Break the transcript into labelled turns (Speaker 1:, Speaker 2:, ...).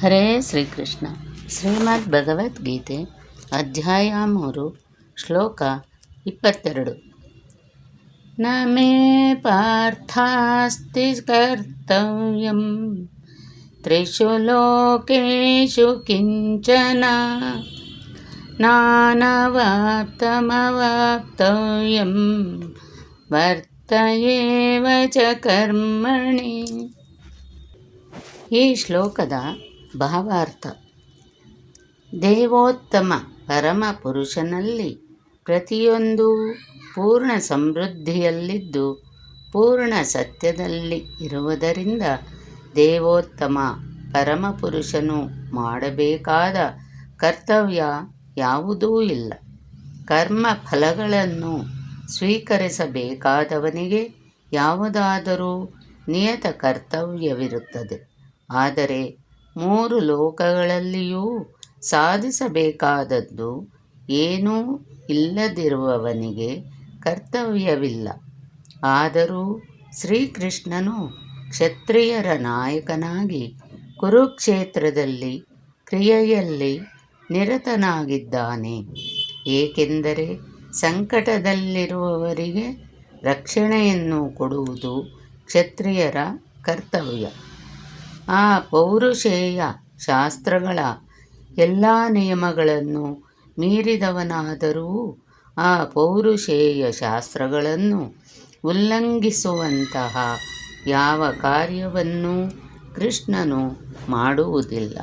Speaker 1: ಹರೇ ಶ್ರೀಕೃಷ್ಣ. ಶ್ರೀಮದ್ ಭಗವದ್ಗೀತೆ ಅಧ್ಯಾಯ 3 ಶ್ಲೋಕ 22. ನ ಮೇ ಪಾರ್ಥಾಸ್ತಿ ಕರ್ತವ್ಯಂ ತ್ರಿಷು ಲೋಕೇಶು ಕಿಂಚನ ನಾನವಾಪ್ತಮವಾಪ್ತವ್ಯಂ ವರ್ತಯೇವ ಚ ಕರ್ಮಣಿ. ಈ ಶ್ಲೋಕದ ಭಾವಾರ್ಥ: ದೇವೋತ್ತಮ ಪರಮ ಪುರುಷನಲ್ಲಿ ಪ್ರತಿಯೊಂದು ಪೂರ್ಣ ಸಮೃದ್ಧಿಯಲ್ಲಿದ್ದು ಪೂರ್ಣ ಸತ್ಯದಲ್ಲಿ ಇರುವುದರಿಂದ ದೇವೋತ್ತಮ ಪರಮಪುರುಷನು ಮಾಡಬೇಕಾದ ಕರ್ತವ್ಯ ಯಾವುದೂ ಇಲ್ಲ. ಕರ್ಮ ಫಲಗಳನ್ನು ಸ್ವೀಕರಿಸಬೇಕಾದವನಿಗೆ ಯಾವುದಾದರೂ ನಿಯತ ಕರ್ತವ್ಯವಿರುತ್ತದೆ. ಆದರೆ 3 ಲೋಕಗಳಲ್ಲಿಯೂ ಸಾಧಿಸಬೇಕಾದದ್ದು ಏನೂ ಇಲ್ಲದಿರುವವನಿಗೆ ಕರ್ತವ್ಯವಿಲ್ಲ. ಆದರೂ ಶ್ರೀಕೃಷ್ಣನು ಕ್ಷತ್ರಿಯರ ನಾಯಕನಾಗಿ ಕುರುಕ್ಷೇತ್ರದಲ್ಲಿ ಕ್ರಿಯೆಯಲ್ಲಿ ನಿರತನಾಗಿದ್ದಾನೆ. ಏಕೆಂದರೆ ಸಂಕಟದಲ್ಲಿರುವವರಿಗೆ ರಕ್ಷಣೆಯನ್ನು ಕೊಡುವುದು ಕ್ಷತ್ರಿಯರ ಕರ್ತವ್ಯ. ಆ ಪೌರುಷೇಯ ಶಾಸ್ತ್ರಗಳ ಎಲ್ಲ ನಿಯಮಗಳನ್ನು ಮೀರಿದವನಾದರೂ ಆ ಪೌರುಷೇಯ ಶಾಸ್ತ್ರಗಳನ್ನು ಉಲ್ಲಂಘಿಸುವಂತಹ ಯಾವ ಕಾರ್ಯವನ್ನೂ ಕೃಷ್ಣನು ಮಾಡುವುದಿಲ್ಲ.